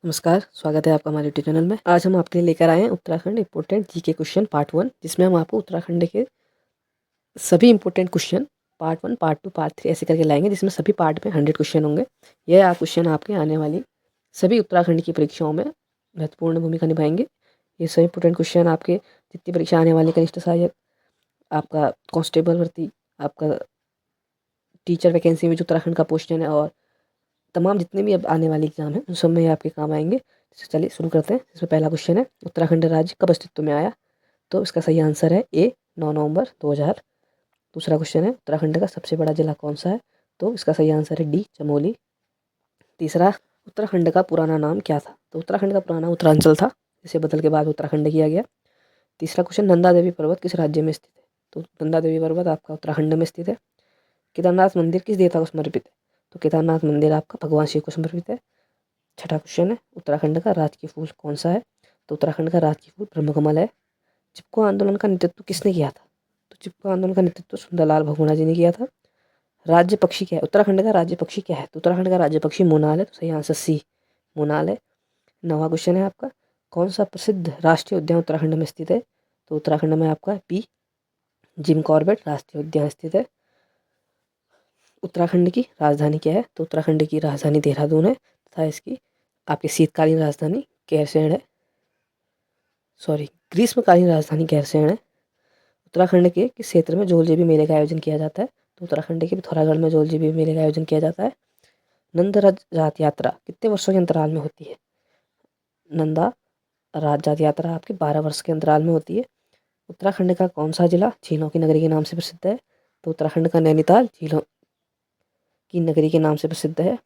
नमस्कार, स्वागत है आपका हमारे यूट्यूब चैनल में। आज हम आपके लिए लेकर आए हैं Uttarakhand important GK question part 1, जिसमें हम आपको उत्तराखंड के सभी important question part 1, part 2, part 3 ऐसे करके लाएंगे, जिसमें सभी पार्ट में 100 क्वेश्चन होंगे। यह क्वेश्चन आपके आने वाली सभी उत्तराखंड की परीक्षाओं में महत्वपूर्ण भूमिका निभाएंगे। ये सभी इंपॉर्टेंट क्वेश्चन आपके जितनी परीक्षा आने वाली, कनिष्ठ सहायक, आपका कांस्टेबल भर्ती, आपका टीचर वैकेंसी में जो उत्तराखंड का पोस्टन है, और तमाम जितने भी अब आने वाले एग्जाम हैं उन सब में ये आपके काम आएंगे। तो चलिए शुरू करते हैं। इसमें पहला क्वेश्चन है, उत्तराखंड राज्य कब अस्तित्व में आया? तो इसका सही आंसर है ए, 9 नवंबर 2000। दूसरा क्वेश्चन है, उत्तराखंड का सबसे बड़ा जिला कौन सा है? तो इसका सही आंसर है डी, चमोली। तीसरा, उत्तराखंड का पुराना नाम क्या था? तो उत्तराखंड का पुराना उत्तरांचल था, जिसे बदल के बाद उत्तराखंड किया गया। तीसरा क्वेश्चन, नंदा देवी पर्वत किस राज्य में स्थित है? तो नंदा देवी पर्वत आपका उत्तराखंड में स्थित है। केदारनाथ मंदिर किस देवता को समर्पित है? तो केदारनाथ मंदिर आपका भगवान शिव को समर्पित है। छठा क्वेश्चन है, उत्तराखंड का राजकीय फूल कौन सा है? तो उत्तराखंड का राजकीय फूल ब्रह्मकमल है। चिपको आंदोलन का नेतृत्व किसने किया था? तो चिपको आंदोलन का नेतृत्व सुंदरलाल बहुगुणा जी ने किया था। राज्य पक्षी क्या है? उत्तराखंड का राज्य पक्षी क्या है? तो उत्तराखंड का राज्य पक्षी मोनाल है। तो सही आंसर सी, मोनाल है। नवा क्वेश्चन है आपका, कौन सा प्रसिद्ध राष्ट्रीय उद्यान उत्तराखंड में स्थित है? तो उत्तराखंड में आपका पी, जिम कॉर्बेट राष्ट्रीय उद्यान स्थित है। उत्तराखंड की राजधानी क्या है? तो उत्तराखंड की राजधानी देहरादून है तथा इसकी आपकी शीतकालीन राजधानी गैरसैंण है, सॉरी ग्रीष्मकालीन राजधानी गैरसैंण है। उत्तराखंड के किस क्षेत्र में जोलजीबी मेले का आयोजन किया जाता है? तो उत्तराखंड के पिथौरागढ़ में जोलजीबी मेले का आयोजन किया जाता है। नंदा राज यात्रा कितने वर्षों के अंतराल में होती है? नंदा राज यात्रा आपके 12 वर्ष के अंतराल में होती है। उत्तराखंड का कौन सा जिला झीलों की नगरी के नाम से प्रसिद्ध है? तो उत्तराखंड का नैनीताल झीलों की नगरी के नाम से प्रसिद्ध है।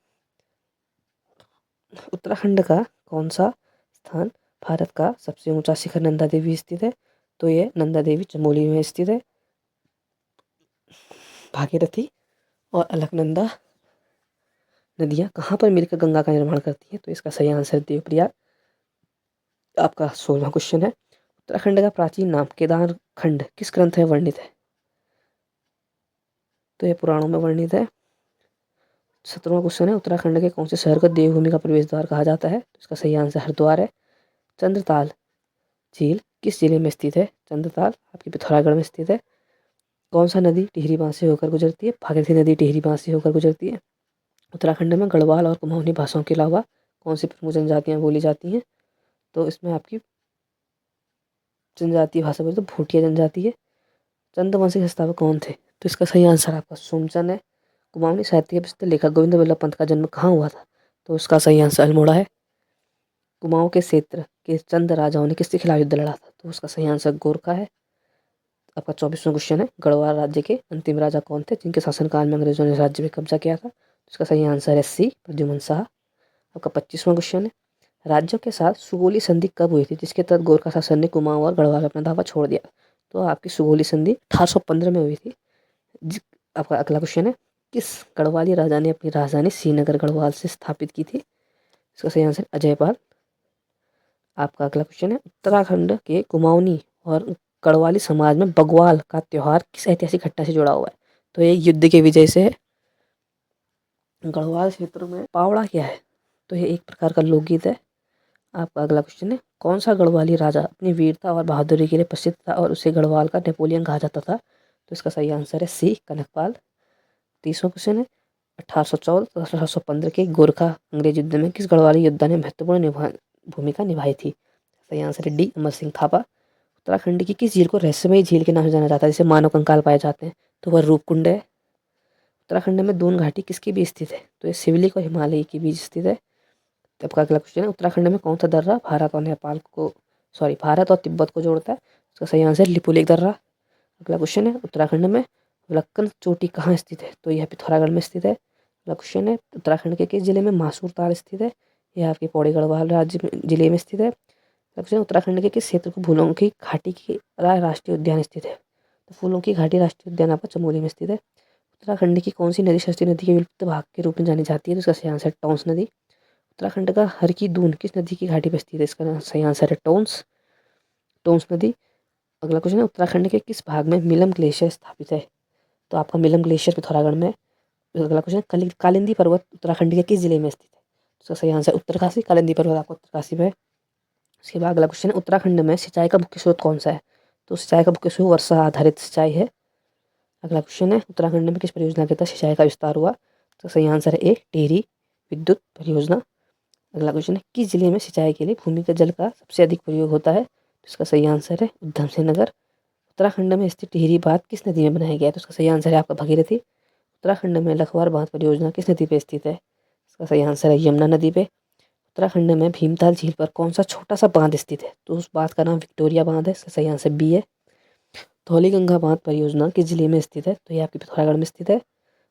उत्तराखंड का कौन सा स्थान भारत का सबसे ऊंचा शिखर नंदा देवी स्थित है? तो ये नंदा देवी चमोली में स्थित है। भागीरथी और अलकनंदा नदियाँ कहाँ पर मिलकर गंगा का निर्माण करती है? तो इसका सही आंसर देवप्रयाग। आपका 16वां क्वेश्चन है, उत्तराखंड का प्राचीन नाम केदार खंड किस ग्रंथ में वर्णित है? तो यह पुराणों में वर्णित है। 17वां क्वेश्चन है, उत्तराखंड के कौन से शहर को देवभूमि का प्रवेश द्वार कहा जाता है? तो इसका सही आंसर हरिद्वार है। चंद्रताल झील किस जिले में स्थित है? चंद्रताल आपकी पिथौरागढ़ में स्थित है। कौन सा नदी टिहरी बांध से होकर गुजरती है? भागीरथी नदी टिहरी बांध से होकर गुजरती है। उत्तराखंड में गढ़वाल और कुमाऊनी भाषाओं के अलावा कौन सी प्रमुख जनजातियाँ बोली जाती हैं? तो इसमें आपकी जनजातीय भाषा बोले तो भूटिया जनजाति है। चंद्रवंशी के संस्थापक कौन थे? तो इसका सही आंसर आपका सोमचंद है। कुमाऊनी साहित्य के प्रसिद्ध लेखक गोविंद वल्लभ पंत का जन्म कहाँ हुआ था? तो इसका सही आंसर अल्मोड़ा है। कुमाऊं के क्षेत्र के चंद राजाओं ने किसके खिलाफ युद्ध लड़ा था? तो उसका सही आंसर गोरखा है। आपका 24वां क्वेश्चन है, गढ़वाल राज्य के अंतिम राजा कौन थे जिनके शासनकाल में अंग्रेजों ने राज्य में कब्जा किया था? तो इसका सही आंसर है सी, प्रद्युमन शाह। आपका 25वां क्वेश्चन है, राज्यों के साथ सुगोली संधि कब हुई थी जिसके तहत गोरखा शासन ने कुमाऊं और गढ़वाल अपना दावा छोड़ दिया? तो आपकी सुगोली संधि 1815 में हुई थी। आपका अगला क्वेश्चन है, किस गढ़वाली राजा ने अपनी राजधानी श्रीनगर गढ़वाल से स्थापित की थी? इसका सही आंसर अजयपाल। आपका अगला क्वेश्चन है, उत्तराखंड के कुमाऊनी और गढ़वाली समाज में बग्वाल का त्योहार किस ऐतिहासिक घटना से जुड़ा हुआ है? तो ये युद्ध के विजय से है। गढ़वाल क्षेत्र में पावड़ा क्या है? तो ये एक प्रकार का लोकगीत है। आपका अगला क्वेश्चन है, कौन सा गढ़वाली राजा अपनी वीरता और बहादुरी के लिए प्रसिद्ध था और उसे गढ़वाल का नेपोलियन कहा जाता था? तो इसका सही आंसर है सी, कनकपाल। 30वां क्वेश्चन है, 1814 1815 के गोरखा अंग्रेज युद्ध में किस गढ़वाली योद्धा ने महत्वपूर्ण भूमिका निभाई थी? सही आंसर है डी, अमर सिंह थापा। उत्तराखंड की किस झील को रहस्यमयी झील के नाम से जाना जाता है जिसे मानव कंकाल पाए जाते हैं? तो वह रूपकुंड है। उत्तराखंड में दून घाटी किसके बीच स्थित है? तो ये शिवलिक और हिमालय के बीच स्थित है। आपका अगला क्वेश्चन है, उत्तराखंड में कौन सा दर्रा भारत और तिब्बत को जोड़ता है? इसका सही आंसर लिपुलेख दर्रा। अगला क्वेश्चन है, उत्तराखंड में विलक्कन चोटी कहाँ स्थित है? तो यह पिथौरागढ़ में स्थित है। अगला क्वेश्चन है, उत्तराखंड के किस जिले में मासूर ताल स्थित है? यह आपके पौड़ी गढ़वाल जिले में स्थित है। अगला क्वेश्चन, उत्तराखंड के किस क्षेत्र को फूलों की घाटी की राष्ट्रीय उद्यान स्थित है? तो फूलों की घाटी राष्ट्रीय उद्यान आपका चमोली में स्थित है। उत्तराखंड की कौन सी नदी सरस्वती नदी के विलुप्त भाग के रूप में जानी जाती है? तो इसका सही आंसर टोंस नदी। उत्तराखंड का हर की दून किस नदी की घाटी पर स्थित है? इसका सही आंसर है टोंस, टोंस नदी। अगला क्वेश्चन है, उत्तराखंड के किस भाग में मिलम ग्लेशियर स्थापित है? तो आपका मिलम ग्लेशियर पिथौरागढ़ में है। अगला क्वेश्चन है, कालिंदी पर्वत उत्तराखंड के किस जिले में स्थित है? उसका सही आंसर उत्तरकाशी, कालिंदी पर्वत आपका उत्तरकाशी में है। उसके बाद अगला क्वेश्चन है, उत्तराखंड में सिंचाई का मुख्य स्रोत कौन सा है? तो सिंचाई का मुख्य स्रोत वर्षा आधारित सिंचाई है। अगला क्वेश्चन है, उत्तराखंड में किस परियोजना के तहत सिंचाई का विस्तार हुआ? तो सही आंसर है ए, टिहरी विद्युत परियोजना। अगला क्वेश्चन है, किस जिले में सिंचाई के लिए भूमिगत जल का सबसे अधिक प्रयोग होता है? तो इसका सही आंसर है उधम सिंह नगर। उत्तराखंड में स्थित टिहरी बांध किस नदी में बनाया गया है? तो इसका सही आंसर है आपका भगीरथी। उत्तराखंड में लखवार बांध परियोजना किस नदी पर स्थित है? इसका सही आंसर है यमुना नदी पे। उत्तराखंड में भीमताल झील पर कौन सा छोटा सा बांध स्थित है? तो उस बांध का नाम विक्टोरिया बांध है। इसका सही आंसर बी है। धौलीगंगा बांध परियोजना किस जिले में स्थित है? तो ये आपके पिथौरागढ़ में स्थित है।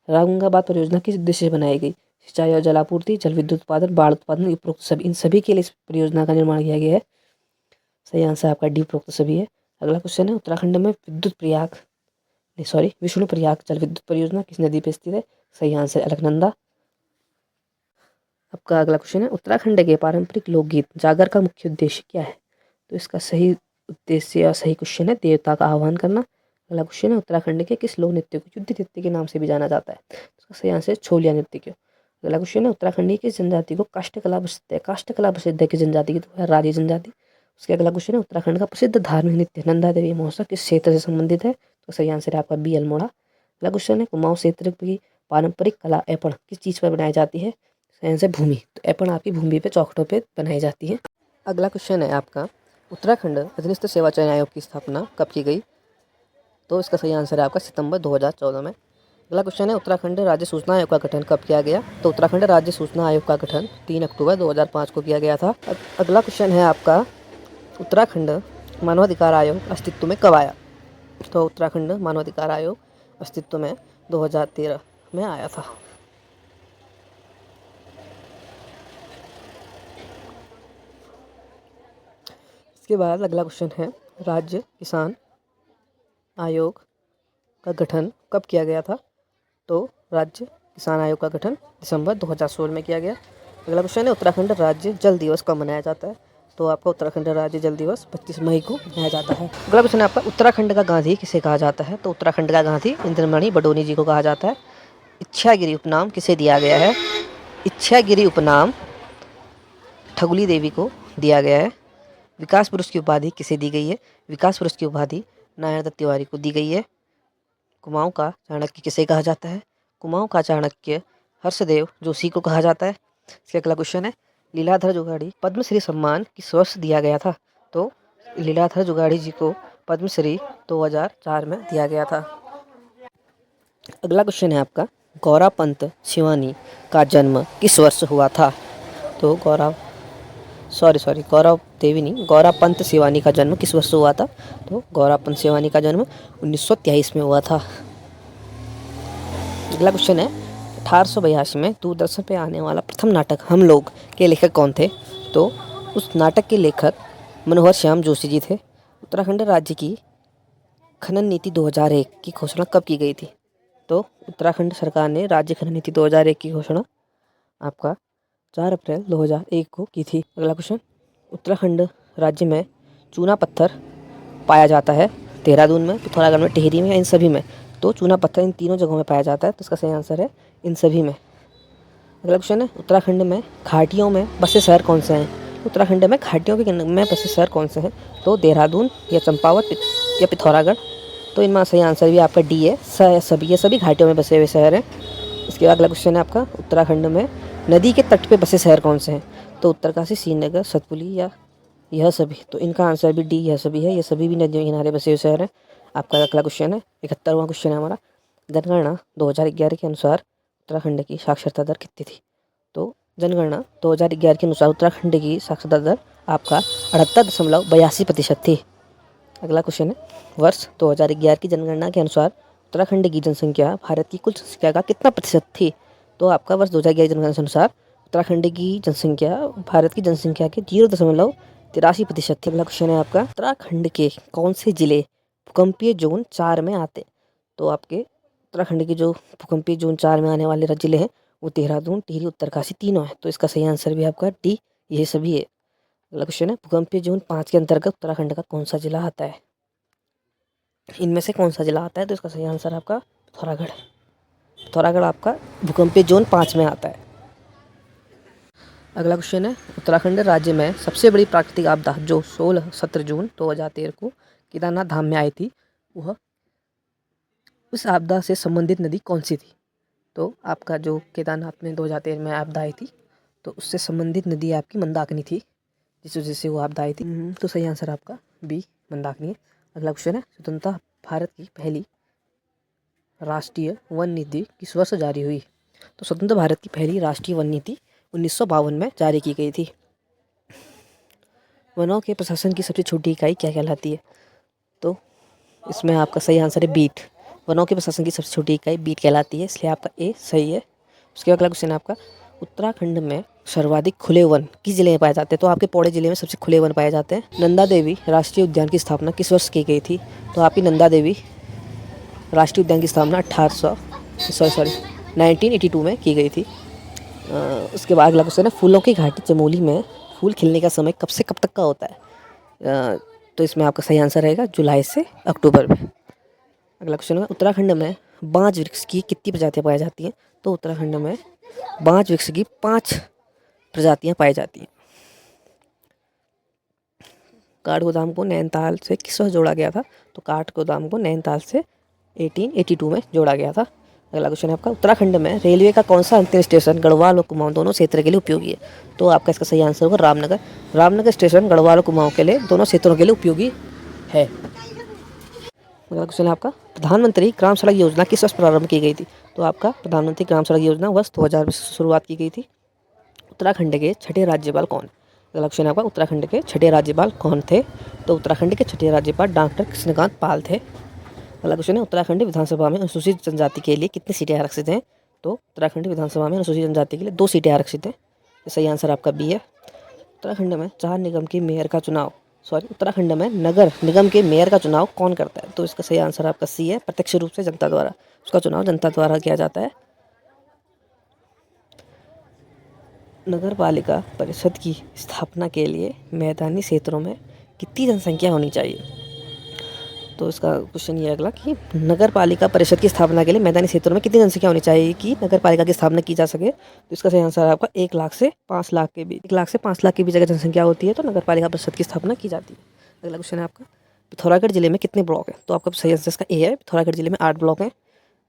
रामगंगा बांध परियोजना किस उद्देश्य से बनाई गई? सिंचाई और जलापूर्ति, जल विद्युत उत्पादन, बाढ़ उत्पादन, उपरोक्त सभी, इन सभी के लिए इस परियोजना का निर्माण किया गया है। सही आंसर आपका डी, उपरोक्त सभी है। अगला क्वेश्चन है, उत्तराखंड में विष्णु प्रयाग जल विद्युत परियोजना किस नदी पर स्थित है? सही आंसर अलकनंदा। आपका अगला क्वेश्चन है, उत्तराखंड के पारंपरिक लोकगीत जागर का मुख्य उद्देश्य क्या है? तो इसका सही उद्देश्य या सही क्वेश्चन है देवता का आह्वान करना। अगला क्वेश्चन है, उत्तराखंड के किस लोक नृत्य को युद्ध नृत्य के नाम से भी जाना जाता है? इसका सही आंसर है छोलिया नृत्य को। अगला क्वेश्चन है, उत्तराखंड की किस जनजाति को काष्ठकला प्रसिद्ध है? काष्ठकला प्रसिद्ध है किस जनजाति की? तो है राजी जनजाति। उसके अगला क्वेश्चन है, उत्तराखंड का प्रसिद्ध धार्मिक नृत्य नंदा देवी महोत्सव किस क्षेत्र से संबंधित है? तो सही आंसर है आपका बी, अल्मोड़ा। अगला क्वेश्चन है, कुमाऊं क्षेत्र की पारंपरिक कला एपण किस चीज़ पर बनाई जाती है? सही आंसर भूमि। तो एपण आपकी भूमि पे चौखटों पे बनाई जाती है। अगला क्वेश्चन है आपका, उत्तराखंड अधीनस्थ सेवा चयन आयोग की स्थापना कब की गई? तो इसका सही आंसर है आपका सितंबर 2014 में। अगला क्वेश्चन है, उत्तराखंड राज्य सूचना आयोग का गठन कब किया गया? तो उत्तराखंड राज्य सूचना आयोग का गठन 3 अक्टूबर 2005 को किया गया था। अगला क्वेश्चन है आपका, उत्तराखंड मानवाधिकार आयोग अस्तित्व में कब आया? तो उत्तराखंड मानवाधिकार आयोग अस्तित्व में 2013 में आया था। इसके बाद अगला क्वेश्चन है, राज्य किसान आयोग का गठन कब किया गया था? तो राज्य किसान आयोग का गठन दिसंबर 2016 में किया गया। अगला क्वेश्चन है, उत्तराखंड राज्य जल दिवस कब मनाया जाता है? तो आपका उत्तराखंड राज्य जल दिवस 25 मई को मनाया जाता है। अगला क्वेश्चन है आपका, उत्तराखंड का गांधी किसे कहा जाता है? तो उत्तराखंड का गांधी इंद्रमणि बडोनी जी को कहा जाता है। इच्छागिरी उपनाम किसे दिया गया है? इच्छागिरी उपनाम ठगुली देवी को दिया गया है। विकास पुरुष की उपाधि किसे दी गई है? विकास पुरुष की उपाधि नारायण दत्त तिवारी को दी गई है। कुमाऊं का चाणक्य किसे कहा जाता है? कुमाऊं का चाणक्य हर्षदेव जोशी को कहा जाता है। इसका अगला क्वेश्चन है, लीलाधर जुगाड़ी पद्मश्री सम्मान किस वर्ष दिया गया था? तो लीलाधर जुगाड़ी जी को पद्मश्री 2004 में दिया गया था। अगला क्वेश्चन है आपका, गौरा पंत शिवानी का जन्म किस वर्ष हुआ था? तो गौरा देवी नहीं, गौरा पंत शिवानी का जन्म किस वर्ष हुआ था? तो गौरा पंत शिवानी का जन्म 1923 में हुआ था। अगला क्वेश्चन है, 1882 में दूरदर्शन पे आने वाला प्रथम नाटक हम लोग के लेखक कौन थे? तो उस नाटक के लेखक मनोहर श्याम जोशी जी थे। उत्तराखंड राज्य की खनन नीति 2001 की घोषणा कब की गई थी? तो उत्तराखंड सरकार ने राज्य खनन नीति 2001 की घोषणा आपका 4 अप्रैल 2001 को की थी। अगला क्वेश्चन, उत्तराखंड राज्य में चूना पत्थर पाया जाता है देहरादून में, पिथौरागढ़ में, टिहरी में या इन सभी में? तो चूना पत्थर इन तीनों जगहों में पाया जाता है, तो इसका सही आंसर है इन सभी में। अगला क्वेश्चन है, उत्तराखंड में घाटियों में बसे शहर कौन से हैं? उत्तराखंड में घाटियों के में बसे शहर कौन से हैं? तो देहरादून या चंपावत या पिथौरागढ़। तो इनमें सही आंसर भी आपका डी है, ये सभी घाटियों में बसे हुए शहर हैं। इसके बाद अगला क्वेश्चन है आपका, उत्तराखंड में नदी के तट पे बसे शहर कौन से हैं? तो उत्तरकाशी, श्रीनगर, सतपुली या यह सभी? तो इनका आंसर भी डी, यह सभी है। ये सभी भी नदियों के किनारे बसे हुए शहर हैं। आपका अगला क्वेश्चन है, 71वां क्वेश्चन है हमारा, जनगणना 2011 के अनुसार उत्तराखंड की साक्षरता दर कितनी थी? तो जनगणना 2011 के अनुसार उत्तराखंड की साक्षरता दर आपका 78.82% थी। अगला क्वेश्चन है, वर्ष 2011 की जनगणना के अनुसार उत्तराखंड की जनसंख्या भारत की कुल जनसंख्या का कितना प्रतिशत थी? तो आपका वर्ष 2011 की जनगणना के अनुसार उत्तराखंड की जनसंख्या भारत की जनसंख्या के 0.83% थी। अगला क्वेश्चन है आपका, उत्तराखंड के कौन से जिले भूकंपीय जोन 4 में आते? तो आपके उत्तराखंड के जो भूकंपीय जोन 4 में आने वाले जिले हैं वो देहरादून, टिहरी, उत्तरकाशी तीनों है। तो इसका सही आंसर भी आपका डी, ये सभी है। अगला क्वेश्चन है, भूकंपीय जोन 5 के अंतर्गत उत्तराखंड का कौन सा जिला आता है? इनमें से कौन सा जिला आता है? तो इसका सही आंसर आपका पिथौरागढ़ आपका भूकंपीय जोन 5 में आता है। अगला क्वेश्चन है, उत्तराखंड राज्य में सबसे बड़ी प्राकृतिक आपदा जो 17 जून 2013 को केदारनाथ धाम में आई थी, वह उस आपदा से संबंधित नदी कौन सी थी? तो आपका जो केदारनाथ में 2013 में आपदा आई थी, तो उससे संबंधित नदी आपकी मंदाकिनी थी, जिस वजह से वो आपदा आई थी। तो सही आंसर आपका बी मंदाकिनी है। अगला क्वेश्चन है, स्वतंत्रता भारत की पहली राष्ट्रीय वन नीति किस वर्ष जारी हुई? तो स्वतंत्र भारत की पहली राष्ट्रीय वन नीति 1952 में जारी की गई थी। वनों के प्रशासन की सबसे छोटी इकाई क्या कहलाती है? तो इसमें आपका सही आंसर है बीट। वनों के प्रशासन की सबसे छोटी इकाई बीट कहलाती है, इसलिए आपका ए सही है। उसके बाद अगला क्वेश्चन है आपका, उत्तराखंड में सर्वाधिक खुले वन किस जिले में पाए जाते हैं? तो आपके पौड़ी जिले में सबसे खुले वन पाए जाते हैं। नंदा देवी राष्ट्रीय उद्यान की स्थापना किस वर्ष की गई थी? तो आपकी नंदा देवी राष्ट्रीय उद्यान की स्थापना 1982 में की गई थी। उसके बाद अगला क्वेश्चन है, फूलों की घाटी चमोली में फूल खिलने का समय कब से कब तक का होता है? तो इसमें आपका सही आंसर रहेगा जुलाई से अक्टूबर में। अगला क्वेश्चन है, उत्तराखंड में बांज वृक्ष की कितनी प्रजातियां पाई जाती हैं? तो उत्तराखंड में बांज वृक्ष की 5 प्रजातियां पाई जाती हैं। काठगोदाम को नैनीताल से किस वर्ष जोड़ा गया था? तो काठगोदाम को नैनीताल से 1882 में जोड़ा गया था। अगला क्वेश्चन है आपका, उत्तराखंड में रेलवे का कौन सा अंतिम स्टेशन गढ़वाल और कुमाऊं दोनों क्षेत्र के लिए उपयोगी है? तो आपका इसका सही आंसर होगा रामनगर। रामनगर स्टेशन गढ़वाल और कुमाऊं के लिए दोनों क्षेत्रों के लिए उपयोगी है। अगला क्वेश्चन है आपका, प्रधानमंत्री ग्राम सड़क योजना किस वर्ष प्रारंभ की गई थी? तो आपका प्रधानमंत्री ग्राम सड़क योजना वर्ष 2020 से शुरुआत की गई थी। उत्तराखंड के छठे राज्यपाल कौन? अगला क्वेश्चन है आपका, उत्तराखंड के छठे राज्यपाल कौन थे? तो उत्तराखंड के छठे राज्यपाल डॉक्टर कृष्णकांत पाल थे। अगला क्वेश्चन है, उत्तराखंड विधानसभा में अनुसूचित जनजाति के लिए कितनी सीटें आरक्षित हैं? तो उत्तराखंड विधानसभा में अनुसूचित जनजाति के लिए 2 सीटें आरक्षित हैं। सही आंसर आपका बी है। उत्तराखंड में उत्तराखंड में नगर निगम के मेयर का चुनाव कौन करता है? तो इसका सही आंसर आपका सी है, प्रत्यक्ष रूप से जनता द्वारा। उसका चुनाव जनता द्वारा किया जाता है। नगर पालिका परिषद की स्थापना के लिए मैदानी क्षेत्रों में कितनी जनसंख्या होनी चाहिए? तो इसका क्वेश्चन ये अगला कि नगर पालिका परिषद की स्थापना के लिए मैदानी क्षेत्रों में कितनी जनसंख्या होनी चाहिए कि नगर पालिका की स्थापना की जा सके? तो इसका सही आंसर आपका 1 लाख से 5 लाख के बीच 1 लाख से 5 लाख के बीच अगर जनसंख्या होती है तो नगर पालिका परिषद की स्थापना की जाती है। अगला क्वेश्चन है आपका, पिथौरागढ़ जिले में कितने ब्लॉक हैं? तो आपका सही आंसर इसका ए है, पिथौरागढ़ जिले में 8 ब्लॉक हैं।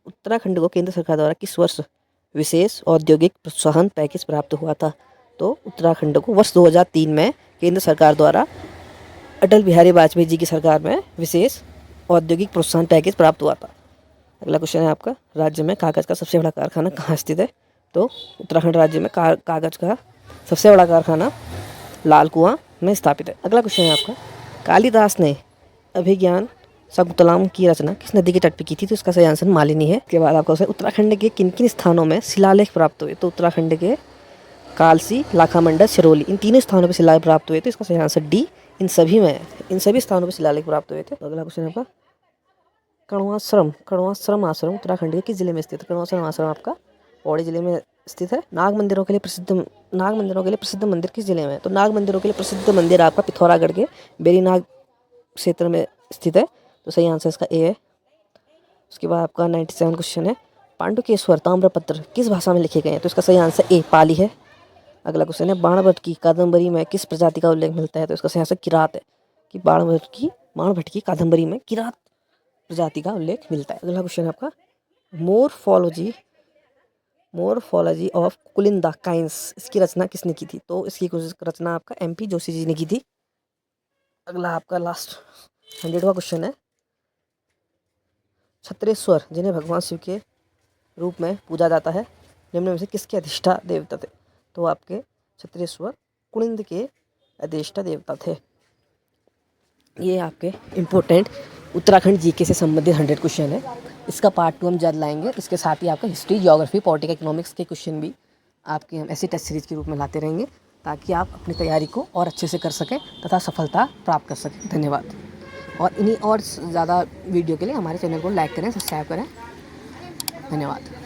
उत्तराखंड को केंद्र सरकार द्वारा किस वर्ष विशेष औद्योगिक प्रोत्साहन पैकेज प्राप्त हुआ था? तो उत्तराखंड को वर्ष 2003 में केंद्र सरकार द्वारा अटल बिहारी वाजपेयी जी की सरकार में विशेष औद्योगिक प्रोत्साहन पैकेज प्राप्त हुआ था। अगला क्वेश्चन है आपका, राज्य में कागज़ का सबसे बड़ा कारखाना कहाँ स्थित है? तो उत्तराखंड राज्य में कागज़ का सबसे बड़ा कारखाना लाल कुआं में स्थापित है। अगला क्वेश्चन है आपका, कालिदास ने अभिज्ञान शाकुंतलम की रचना किस नदी के तट पर की थी? तो इसका सही आंसर मालिनी है। इसके बाद आपका उत्तराखंड के किन किन स्थानों में शिलालेख प्राप्त हुए? तो उत्तराखंड के कालसी, लाखामंडल, सिरोली, इन तीनों स्थानों पर शिलालेख प्राप्त हुए थे। इसका सही आंसर डी, इन सभी स्थानों पर शिलालेख प्राप्त हुए थे। अगला क्वेश्चन है आपका, कण्वाश्रम आश्रम उत्तराखंड के किस जिले में स्थित है? कण्वाश्रम आश्रम आपका पौड़ी जिले में स्थित है। नाग मंदिरों के लिए प्रसिद्ध मंदिर किस जिले में है? तो नाग मंदिरों के लिए प्रसिद्ध मंदिर आपका पिथौरागढ़ के बेरीनाग क्षेत्र में स्थित है। तो सही आंसर इसका ए है। उसके बाद आपका 97 क्वेश्चन है, पांडुकेश्वर ताम्रपत्र किस भाषा में लिखे गए हैं? तो इसका सही आंसर ए पाली है। अगला क्वेश्चन है, बाणभट्ट की कादम्बरी में किस प्रजाति का उल्लेख मिलता है? तो इसका सही आंसर किरात है कि बाणभट्ट की कादम्बरी में किरात प्रजाति का उल्लेख मिलता है। अगला क्वेश्चन है आपका, मोरफोलॉजी ऑफ कुलिंदा काइंस, इसकी रचना किसने की थी? तो इसकी रचना आपका MP जोशी जी ने की थी। अगला आपका लास्ट 100वां क्वेश्चन है, छत्रेश्वर जिन्हें भगवान शिव के रूप में पूजा जाता है, निम्न में से किसके अधिष्ठा देवता थे? तो आपके छत्रेश्वर कुलिंद के अधिष्ठा देवता थे। ये आपके इम्पोर्टेंट उत्तराखंड जीके से संबंधित 100 क्वेश्चन है। इसका पार्ट 2 हम जल्द लाएंगे। इसके साथ ही आपका हिस्ट्री, ज्योग्राफी, पॉलिटिकल इकोनॉमिक्स के क्वेश्चन भी आपके हम ऐसी टेस्ट सीरीज के रूप में लाते रहेंगे ताकि आप अपनी तैयारी को और अच्छे से कर सकें तथा सफलता प्राप्त कर सकें। धन्यवाद। और इन्हीं और ज़्यादा वीडियो के लिए हमारे चैनल को लाइक करें, सब्सक्राइब करें। धन्यवाद।